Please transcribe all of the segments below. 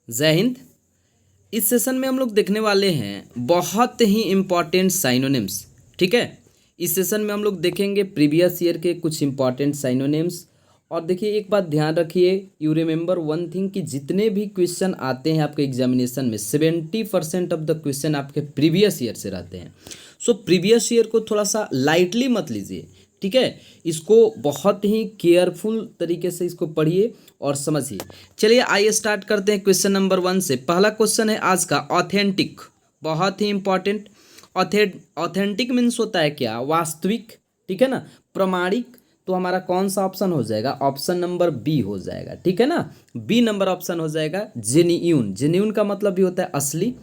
जय हिंद। इस सेशन में हम लोग देखने वाले हैं बहुत ही इम्पॉर्टेंट साइनोनिम्स। ठीक है, इस सेशन में हम लोग देखेंगे प्रीवियस ईयर के कुछ इम्पॉर्टेंट साइनोनिम्स। और देखिए एक बात ध्यान रखिए, यू रिमेंबर वन थिंग कि जितने भी क्वेश्चन आते हैं आपके एग्जामिनेशन में 70% ऑफ द क्वेश्चन आपके प्रीवियस ईयर से रहते हैं। सो प्रीवियस ईयर को थोड़ा सा लाइटली मत लीजिए। ठीक है, इसको बहुत ही केयरफुल तरीके से इसको पढ़िए और समझिए। चलिए आइए स्टार्ट करते हैं क्वेश्चन नंबर 1 से। पहला क्वेश्चन है आज का ऑथेंटिक, बहुत ही इंपॉर्टेंट। ऑथेंटिक मीन्स होता है क्या? वास्तविक। ठीक है ना, प्रमाणिक। तो हमारा कौन सा ऑप्शन हो जाएगा? ऑप्शन नंबर बी हो जाएगा। ठीक है ना, बी नंबर ऑप्शन हो जाएगा। जेन्युइन, जेन्युइन का मतलब भी होता है असली।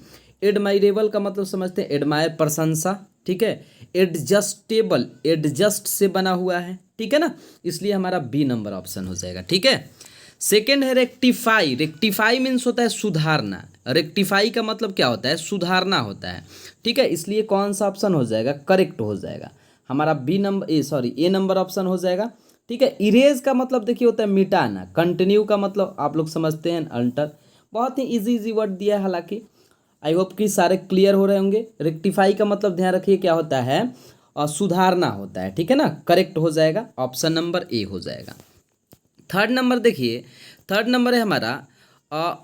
एडमायरेबल का मतलब समझते हैं एडमायर, प्रशंसा। ठीक है, एडजस्टेबल, एडजस्ट से बना हुआ है। ठीक है ना, इसलिए हमारा बी नंबर ऑप्शन हो जाएगा। ठीक है, सेकेंड है रेक्टिफाई। रेक्टिफाई मीन्स होता है सुधारना। रेक्टिफाई का मतलब क्या होता है? सुधारना होता है। ठीक है, इसलिए कौन सा ऑप्शन हो जाएगा? करेक्ट हो जाएगा हमारा बी नंबर, ए नंबर ऑप्शन हो जाएगा। ठीक है, इरेज का मतलब देखिए होता है मिटाना। कंटिन्यू का मतलब आप लोग समझते हैं अल्टर। बहुत ही इजी वर्ड दिया है, हालांकि आई होप कि सारे क्लियर हो रहे होंगे। रेक्टिफाई का मतलब ध्यान रखिए क्या होता है? सुधारना होता है। ठीक है ना, करेक्ट हो जाएगा, ऑप्शन नंबर ए हो जाएगा। थर्ड नंबर देखिए, थर्ड नंबर है हमारा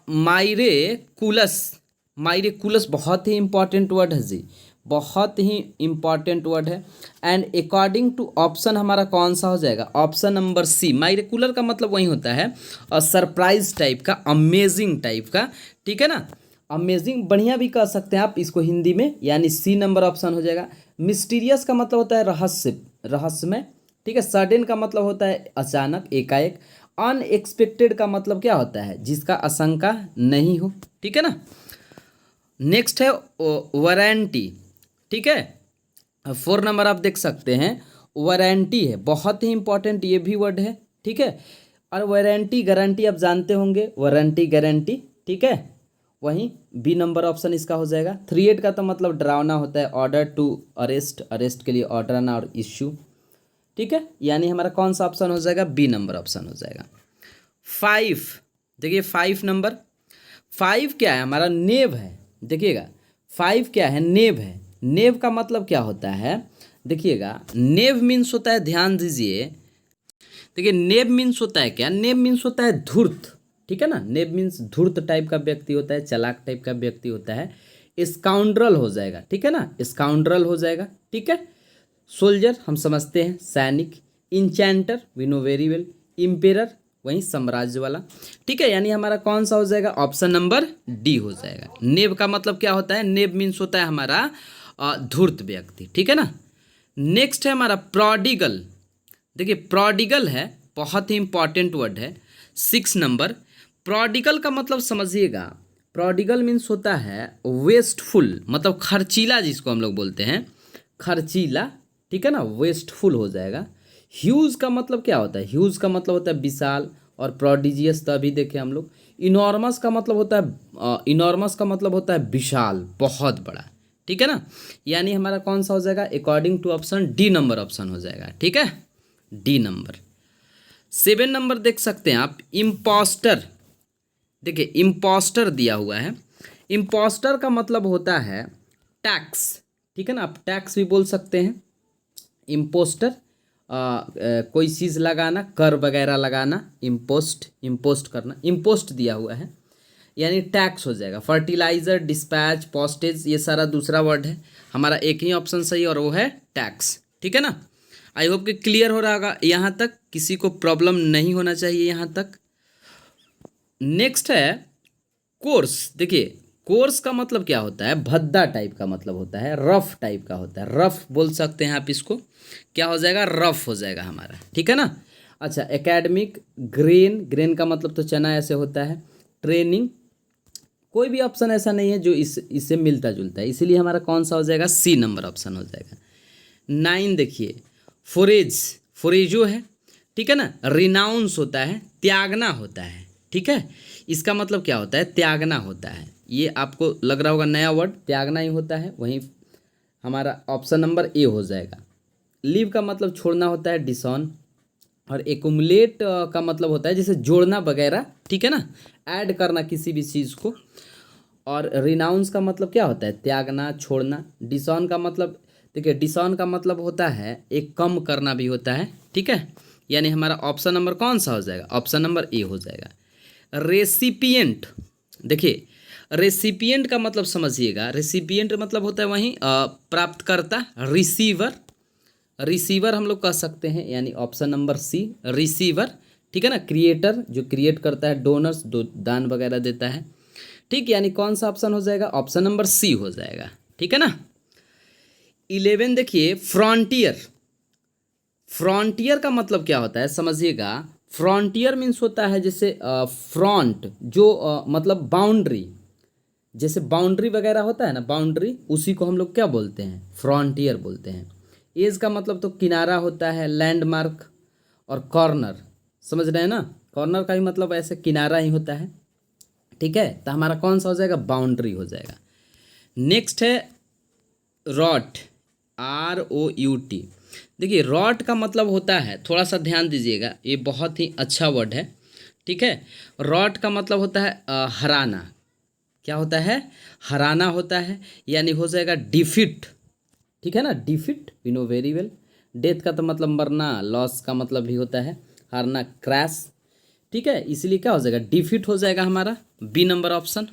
माइरेकुलस। माइरेकुलस बहुत ही इंपॉर्टेंट वर्ड है जी, बहुत ही इंपॉर्टेंट वर्ड है। एंड अकॉर्डिंग टू ऑप्शन हमारा कौन सा हो जाएगा? Option number C. माइरेकुलर का मतलब वही होता है सरप्राइज टाइप का, अमेजिंग टाइप का। ठीक है ना, अमेजिंग बढ़िया भी कह सकते हैं आप इसको हिंदी में, यानी सी नंबर ऑप्शन हो जाएगा। मिस्टीरियस का मतलब होता है रहस्य, रहस्यमय। ठीक है, सडन का मतलब होता है अचानक, एकाएक। अनएक्सपेक्टेड का मतलब क्या होता है? जिसका आशंका नहीं हो। ठीक है ना, नेक्स्ट है वारंटी। ठीक है, 4 नंबर आप देख सकते हैं, वारंटी है, बहुत ही इंपॉर्टेंट ये भी वर्ड है। ठीक है, और वारंटी गारंटी आप जानते होंगे, वारंटी गारंटी। ठीक है, वहीं बी नंबर ऑप्शन इसका हो जाएगा। 3 का तो मतलब डरावना होता है, ऑर्डर टू अरेस्ट, अरेस्ट के लिए ऑर्डर आना और इश्यू। ठीक है, यानी हमारा कौन सा ऑप्शन हो जाएगा? बी नंबर ऑप्शन हो जाएगा। 5 देखिए, 5 नंबर, 5 क्या है? हमारा नेव है। देखिएगा 5 क्या है? नेव है। नेव का मतलब क्या होता है? देखिएगा, नेव मीन्स होता है, ध्यान दीजिए। देखिए नेव मीन्स होता है क्या? नेव मीन्स होता है धूर्त। ठीक है ना, नेव मीन्स धूर्त टाइप का व्यक्ति होता है, चालाक टाइप का व्यक्ति होता है। स्काउंड्रल हो जाएगा। ठीक है ना, स्काउंड्रल हो जाएगा। ठीक है, सोल्जर हम समझते हैं सैनिक। Enchanter we know very well. Emperor वही साम्राज्य वाला। ठीक है, यानी हमारा कौन सा हो जाएगा? ऑप्शन नंबर डी हो जाएगा। नेब का मतलब क्या होता है? नेब मीन्स होता है हमारा धूर्त व्यक्ति। ठीक है ना, नेक्स्ट है हमारा प्रोडिगल। देखिए प्रोडिगल है, बहुत ही इंपॉर्टेंट वर्ड है। 6 नंबर, प्रोडिगल का मतलब समझिएगा। प्रोडिगल मीन्स होता है वेस्टफुल, मतलब खर्चीला, जिसको हम लोग बोलते हैं खर्चीला। ठीक है ना, वेस्टफुल हो जाएगा। ह्यूज का मतलब क्या होता है? ह्यूज का मतलब होता है विशाल, और प्रोडिजियस तो अभी देखे हम लोग। इनॉर्मस का मतलब होता है, इनॉर्मस का मतलब होता है विशाल, बहुत बड़ा। ठीक है ना, यानी हमारा कौन सा हो जाएगा? According to option D number option हो जाएगा। ठीक है, डी नंबर। 7 नंबर देख सकते हैं आप, इम्पोस्टर। देखिए इम्पोस्टर दिया हुआ है। इम्पोस्टर का मतलब होता है टैक्स। ठीक है ना, आप टैक्स भी बोल सकते हैं। इम्पोस्टर कोई चीज़ लगाना, कर वगैरह लगाना, इम्पोस्ट, इम्पोस्ट करना, इम्पोस्ट दिया हुआ है यानी टैक्स हो जाएगा। फर्टिलाइजर, डिस्पैच, पोस्टेज, ये सारा दूसरा वर्ड है। हमारा एक ही ऑप्शन सही और वो है टैक्स। ठीक है ना, आई होप कि क्लियर हो रहा होगा यहाँ तक, किसी को प्रॉब्लम नहीं होना चाहिए यहाँ तक। नेक्स्ट है कोर्स। देखिए कोर्स का मतलब क्या होता है? भद्दा टाइप का मतलब होता है, रफ टाइप का होता है, रफ बोल सकते हैं आप इसको। क्या हो जाएगा? रफ हो जाएगा हमारा। ठीक है ना, अच्छा एकेडमिक, ग्रेन, ग्रेन का मतलब तो चना ऐसे होता है। ट्रेनिंग, कोई भी ऑप्शन ऐसा नहीं है जो इससे मिलता जुलता है, इसीलिए हमारा कौन सा हो जाएगा? सी नंबर ऑप्शन हो जाएगा। 9 देखिए, फोरेज, फोरेजो है। ठीक है ना, रिनाउंस होता है, त्यागना होता है। ठीक है, इसका मतलब क्या होता है? त्यागना होता है। ये आपको लग रहा होगा नया वर्ड, त्यागना ही होता है। वहीं हमारा ऑप्शन नंबर ए हो जाएगा। लीव का मतलब छोड़ना होता है, डिसॉन। और एकुमुलेट का मतलब होता है जैसे जोड़ना वगैरह, ठीक है ना, ऐड करना किसी भी चीज़ को। और रिनाउंस का मतलब क्या होता है, त्यागना, छोड़ना। डिसऑन का मतलब, देखिए डिसऑन का मतलब होता है एक कम करना भी होता है, ठीक है। यानी हमारा ऑप्शन नंबर कौन सा हो जाएगा, ऑप्शन नंबर ए हो जाएगा। रेसिपिएंट, देखिए रेसिपिएंट का मतलब समझिएगा, रेसिपिएंट मतलब होता है वहीं प्राप्तकर्ता, रिसीवर। रिसीवर हम लोग कह सकते हैं, यानी ऑप्शन नंबर सी रिसीवर, ठीक है ना। क्रिएटर जो क्रिएट करता है, डोनर्स दो दान वगैरह देता है, ठीक। यानी कौन सा ऑप्शन हो जाएगा, ऑप्शन नंबर सी हो जाएगा, ठीक है ना। 11 देखिए फ्रंटियर। फ्रंटियर का मतलब क्या होता है समझिएगा। फ्रंटियर मीन्स होता है जैसे फ्रंट जो मतलब बाउंड्री, जैसे बाउंड्री वगैरह होता है ना, बाउंड्री, उसी को हम लोग क्या बोलते हैं, फ्रंटियर बोलते हैं। एज का मतलब तो किनारा होता है, लैंडमार्क। और कॉर्नर, समझ रहे हैं ना, कॉर्नर का भी मतलब ऐसे किनारा ही होता है, ठीक है। तो हमारा कौन सा हो जाएगा, बाउंड्री हो जाएगा। नेक्स्ट है रॉट, ROUT। देखिए रॉट का मतलब होता है, थोड़ा सा ध्यान दीजिएगा, ये बहुत ही अच्छा वर्ड है, ठीक है। रॉट का मतलब होता है हराना। क्या होता है, हराना होता है, यानी हो जाएगा डिफिट, ठीक है ना, defeat, you know very well. Death का तो मतलब मरना, लॉस का मतलब भी होता है हारना, क्रैश, ठीक है। इसलिए क्या हो जाएगा, डिफिट हो जाएगा हमारा बी नंबर ऑप्शन।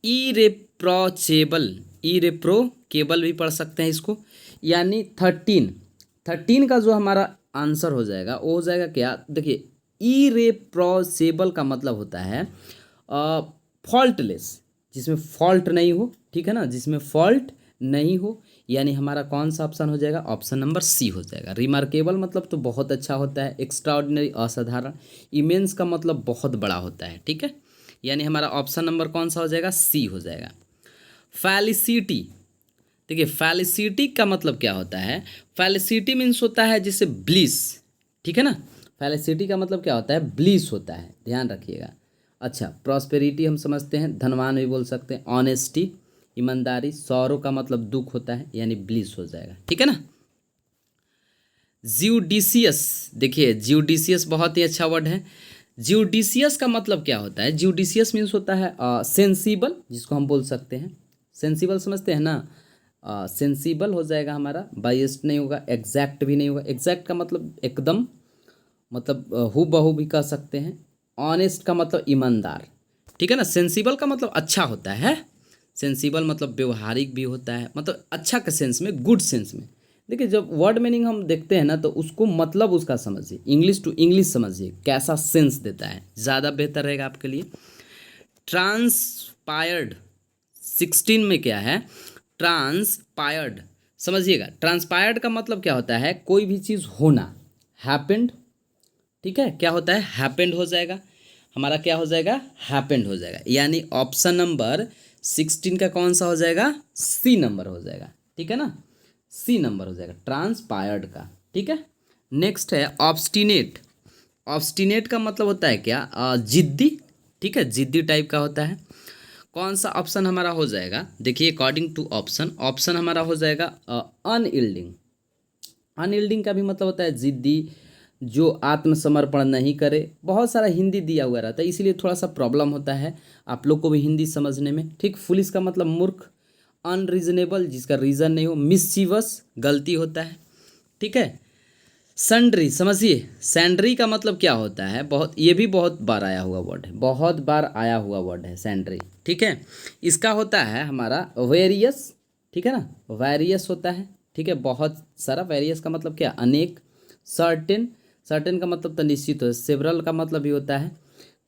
इरेप्रोचेबल, इरेप्रोकेबल भी पढ़ सकते हैं इसको, यानी 13 का जो हमारा आंसर हो जाएगा वो हो जाएगा क्या, देखिए इरेप्रोचेबल का मतलब होता है फॉल्टलेस, जिसमें फॉल्ट नहीं हो, ठीक है ना, जिसमें फॉल्ट नहीं हो। यानी हमारा कौन सा ऑप्शन हो जाएगा, ऑप्शन नंबर सी हो जाएगा। रिमार्केबल मतलब तो बहुत अच्छा होता है, एक्स्ट्राऑर्डिनरी असाधारण, इमेंस का मतलब बहुत बड़ा होता है, ठीक है। यानी हमारा ऑप्शन नंबर कौन सा हो जाएगा, सी हो जाएगा। फैलिसिटी, देखिए फैलिसिटी का मतलब क्या होता है, फैलिसिटी मीन्स होता है जैसे ब्लिस, ठीक है ना। फैलिसिटी का मतलब क्या होता है, ब्लिस होता है, ध्यान रखिएगा। अच्छा, प्रॉस्पेरिटी हम समझते हैं, धनवान भी बोल सकते हैं। ऑनेस्टी, ईमानदारी। सौरो का मतलब दुख होता है, यानी ब्लिस हो जाएगा, ठीक है ना। ज्यूडिशियस, देखिए ज्यूडिशियस बहुत ही अच्छा वर्ड है। ज्यूडिशियस का मतलब क्या होता है, ज्यूडिशियस मीन्स होता है सेंसिबल, जिसको हम बोल सकते हैं सेंसिबल, समझते हैं ना। सेंसिबल हो जाएगा हमारा, बाइस्ड नहीं होगा, एग्जैक्ट भी नहीं होगा। एग्जैक्ट का मतलब एकदम, मतलब हूबहू भी कह सकते हैं। ऑनेस्ट का मतलब ईमानदार, ठीक है ना। सेंसिबल का मतलब अच्छा होता है, सेंसिबल मतलब व्यवहारिक भी होता है, मतलब अच्छा के सेंस में, गुड सेंस में। देखिए जब वर्ड मीनिंग हम देखते हैं ना, तो उसको मतलब उसका समझिए, इंग्लिश टू इंग्लिश समझिए, कैसा सेंस देता है, ज़्यादा बेहतर रहेगा आपके लिए। ट्रांसपायर्ड, 16 में क्या है, ट्रांसपायर्ड, समझिएगा। ट्रांसपायर्ड का मतलब क्या होता है, कोई भी चीज़ होना, हैपेंड, ठीक है। क्या होता है, हैपेंड हो जाएगा हमारा, क्या हो जाएगा, हैपेंड हो जाएगा। यानी ऑप्शन नंबर 16 का कौन सा हो जाएगा, सी नंबर हो जाएगा, ठीक है ना, सी नंबर हो जाएगा ट्रांसपायर्ड का, ठीक है। नेक्स्ट है ऑब्स्टिनेट। ऑब्स्टिनेट का मतलब होता है क्या, जिद्दी, ठीक है, जिद्दी टाइप का होता है। कौन सा ऑप्शन हमारा हो जाएगा, देखिए अकॉर्डिंग टू ऑप्शन, ऑप्शन हमारा हो जाएगा अनयील्डिंग। अनयील्डिंग का भी मतलब होता है जिद्दी, जो आत्मसमर्पण नहीं करे। बहुत सारा हिंदी दिया हुआ रहता है, इसीलिए थोड़ा सा प्रॉब्लम होता है आप लोग को भी हिंदी समझने में, ठीक। फुलिश का मतलब मूर्ख। अनरीजनेबल, जिसका रीज़न नहीं हो। मिस्चीवस, गलती होता है, ठीक है। सन्ड्री, समझिए सैंड्री का मतलब क्या होता है, बहुत, ये भी बहुत बार आया हुआ वर्ड है, बहुत बार आया हुआ वर्ड है सैंड्री, ठीक है। इसका होता है हमारा वेरियस, ठीक है ना, वेरियस होता है, ठीक है, बहुत सारा। वेरियस का मतलब क्या, अनेक। सर्टेन, सर्टेन का मतलब तो निश्चित हो। सेवरल का मतलब भी होता है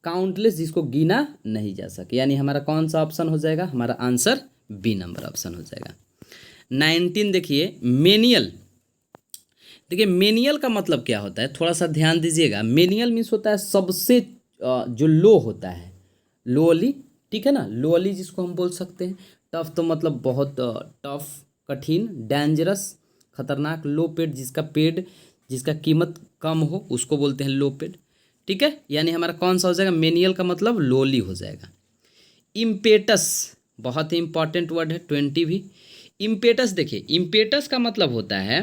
काउंटलेस, जिसको गिना नहीं जा सके। यानी हमारा कौन सा ऑप्शन हो जाएगा, हमारा आंसर बी नंबर ऑप्शन हो जाएगा। 19 देखिए मेनियल। देखिए मेनियल का मतलब क्या होता है, थोड़ा सा ध्यान दीजिएगा। मेनियल मीन्स होता है सबसे जो लो होता है, लोअली, ठीक है ना, लोअली जिसको हम बोल सकते हैं। टफ तो मतलब बहुत टफ, कठिन। डेंजरस, खतरनाक। लो पेड, जिसका पेड, जिसका कीमत कम हो, उसको बोलते हैं लो पेड, ठीक है। यानी हमारा कौन सा हो जाएगा, मेनियल का मतलब लोली हो जाएगा। इम्पेटस, बहुत ही इंपॉर्टेंट वर्ड है, 20 भी। इम्पेटस, देखिए इम्पेटस का मतलब होता है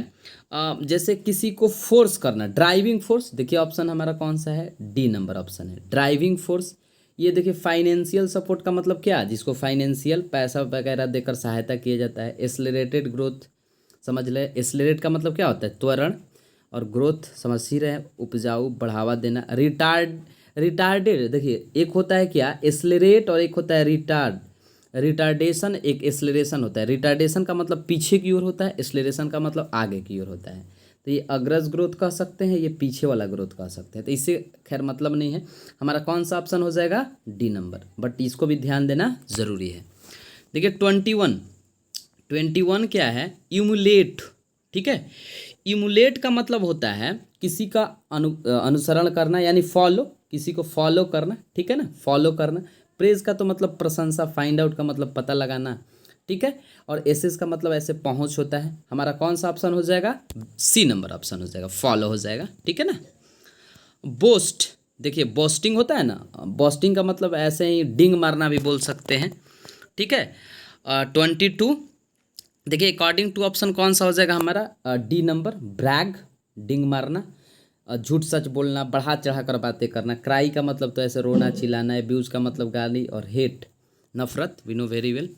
जैसे किसी को फोर्स करना, ड्राइविंग फोर्स, देखिए ऑप्शन हमारा कौन सा है, डी नंबर ऑप्शन है, ड्राइविंग फोर्स। ये देखिए फाइनेंशियल सपोर्ट का मतलब क्या, जिसको फाइनेंशियल पैसा वगैरह देकर सहायता किया जाता है। एस्लेरेटेड ग्रोथ समझ ले, एस्लेरेट का मतलब क्या होता है, त्वरण, और ग्रोथ समझ ही रहे हैं, उपजाऊ, बढ़ावा देना। रिटार्डेड देखिए एक होता है क्या, एस्लेरेट, और एक होता है रिटार्ड। रिटार्डेशन एक एस्लेरेशन होता है। रिटार्डेशन का मतलब पीछे की ओर होता है, एस्लेरेशन का मतलब आगे की ओर होता है। तो ये अग्रज ग्रोथ कह सकते हैं, ये पीछे वाला ग्रोथ कह सकते हैं। तो इससे खैर मतलब नहीं है, हमारा कौन सा ऑप्शन हो जाएगा, डी नंबर। बट इसको भी ध्यान देना ज़रूरी है। देखिए 21 क्या है, इमुलेट। ठीक है, इमुलेट का मतलब होता है किसी का अनुसरण करना, यानी फॉलो, किसी को फॉलो करना। ठीक है ना, फॉलो करना। प्रेज का तो मतलब प्रशंसा, फाइंड आउट का मतलब पता लगाना। ठीक है, और एसेस का मतलब ऐसे पहुंच होता है। हमारा कौन सा ऑप्शन हो जाएगा, सी नंबर ऑप्शन हो जाएगा, फॉलो हो जाएगा। ठीक है ना। बोस्ट, देखिए बोस्टिंग होता है ना, बोस्टिंग का मतलब ऐसे ही डिंग मारना भी बोल सकते हैं। ठीक है। 22 देखिए अकॉर्डिंग टू ऑप्शन कौन सा हो जाएगा हमारा, डी नंबर, ब्रैग, डिंग मारना, झूठ सच बोलना, बढ़ा चढ़ा कर बातें करना। क्राई का मतलब तो ऐसे रोना चिल्लाना, एब्यूज का मतलब गाली, और हेट नफरत, we know very well.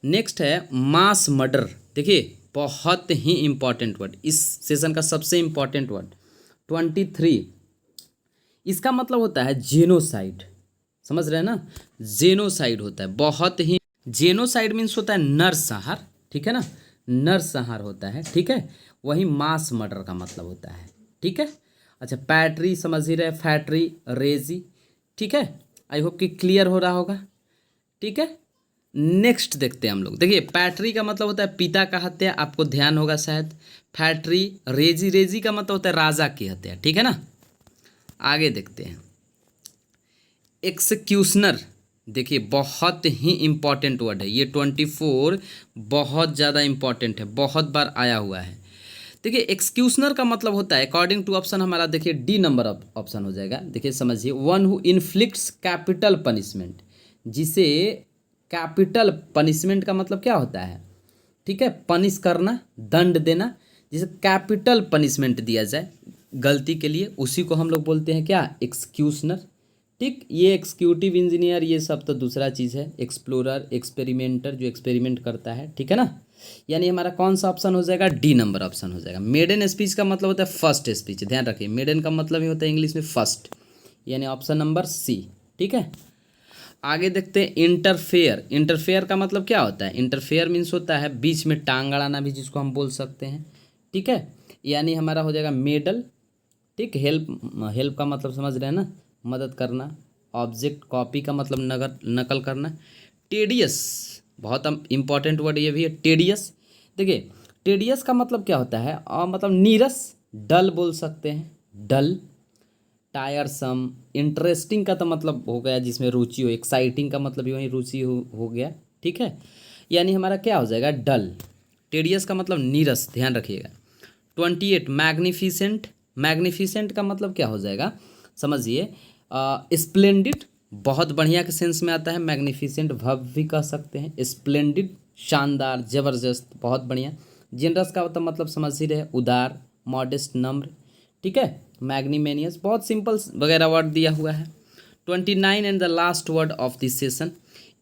Next है मास मर्डर। देखिए बहुत ही इंपॉर्टेंट वर्ड, इस सेशन का सबसे इंपॉर्टेंट वर्ड। 23 इसका मतलब होता है जेनोसाइड, समझ रहे हैं ना, जेनोसाइड होता है बहुत ही। जेनोसाइड मीन्स होता है नरसंहार। ठीक है ना, नरसंहार होता है। ठीक है, वही मास मर्डर का मतलब होता है। ठीक है। अच्छा पैट्री समझ ही रहे, फैक्ट्री, रेजी। ठीक है, आई होप कि क्लियर हो रहा होगा। ठीक है, नेक्स्ट देखते हैं हम लोग। देखिए पैट्री का मतलब होता है पिता का हत्या, आपको ध्यान होगा शायद। फैक्ट्री, रेजी, रेजी का मतलब होता है राजा की हत्या। ठीक है ना, आगे देखते हैं। एक्सक्यूशनर, देखिए बहुत ही इंपॉर्टेंट वर्ड है ये। 24 बहुत ज़्यादा इंपॉर्टेंट है, बहुत बार आया हुआ है। देखिए एक्सक्यूशनर का मतलब होता है अकॉर्डिंग टू ऑप्शन हमारा, देखिए डी नंबर ऑप्शन हो जाएगा। देखिए समझिए, one who inflicts capital punishment, जिसे कैपिटल पनिशमेंट का मतलब क्या होता है, ठीक है, पनिश करना, दंड देना, जिसे कैपिटल पनिशमेंट दिया जाए गलती के लिए, उसी को हम लोग बोलते हैं क्या, एक्सक्यूशनर। ठीक, ये एग्जीक्यूटिव इंजीनियर ये सब तो दूसरा चीज़ है। एक्सप्लोरर, एक्सपेरिमेंटर, जो एक्सपेरिमेंट करता है। ठीक है ना, यानी हमारा कौन सा ऑप्शन हो जाएगा, डी नंबर ऑप्शन हो जाएगा। मेडन स्पीच का मतलब होता है फर्स्ट स्पीच, ध्यान रखिए मेडन का मतलब ही होता है इंग्लिश में फर्स्ट, यानी ऑप्शन नंबर सी। ठीक है, आगे देखते हैं इंटरफेयर। इंटरफेयर का मतलब क्या होता है, इंटरफेयर मीन्स होता है बीच में टांग अड़ाना भी, जिसको हम बोल सकते हैं। ठीक है, यानी हमारा हो जाएगा मेडल। ठीक, हेल्प, हेल्प का मतलब समझ रहे हैं ना, मदद करना। ऑब्जेक्ट, कॉपी का मतलब नकल करना। टेडियस, बहुत इंपॉर्टेंट वर्ड ये भी है, टेडियस। देखिए टेडियस का मतलब क्या होता है, मतलब नीरस, डल बोल सकते हैं, डल। टायरसम, इंटरेस्टिंग का तो मतलब हो गया जिसमें रुचि हो, एक्साइटिंग का मतलब वही रुचि हो गया। ठीक है, यानी हमारा क्या हो जाएगा, डल। टेडियस का मतलब नीरस, ध्यान रखिएगा। 28 मैग्निफिसेंट। मैग्निफिसेंट का मतलब क्या हो जाएगा, समझिए स्प्लेंडिड, बहुत बढ़िया के सेंस में आता है। मैग्निफिसेंट भव्य भी कह सकते हैं। स्प्लेंडिड शानदार, जबरदस्त, बहुत बढ़िया। जेनरस का तो मतलब समझ ही रहे, उदार, मॉडेस्ट, नम्र। ठीक है, मैग्नीमेनियस, बहुत सिंपल वगैरह वर्ड दिया हुआ है। 29 and the last word of this session,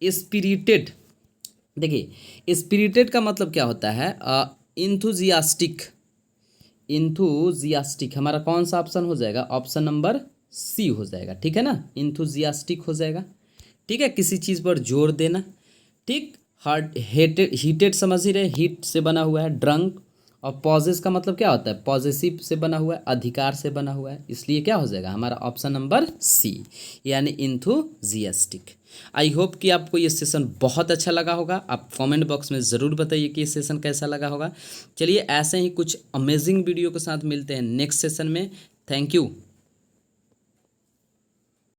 spirited. देखिए स्पिरिटेड का मतलब क्या होता है, इंथुजियास्टिक। इंथुजियास्टिक हमारा कौन सा ऑप्शन हो जाएगा, ऑप्शन नंबर सी हो जाएगा। ठीक है ना, इंथुजियास्टिक हो जाएगा। ठीक है, किसी चीज़ पर जोर देना। ठीक, हार्ड, हेटेड, हीटेड समझ ही रहे, हीट से बना हुआ है। ड्रंक, और पॉजेस का मतलब क्या होता है, पॉजेसिव से बना हुआ है, अधिकार से बना हुआ है, इसलिए क्या हो जाएगा हमारा ऑप्शन नंबर सी, यानी इंथुजियास्टिक। आई होप कि आपको ये सेशन बहुत अच्छा लगा होगा। आप कमेंट बॉक्स में ज़रूर बताइए कि ये सेशन कैसा लगा होगा। चलिए ऐसे ही कुछ अमेजिंग वीडियो के साथ मिलते हैं नेक्स्ट सेशन में। Thank you.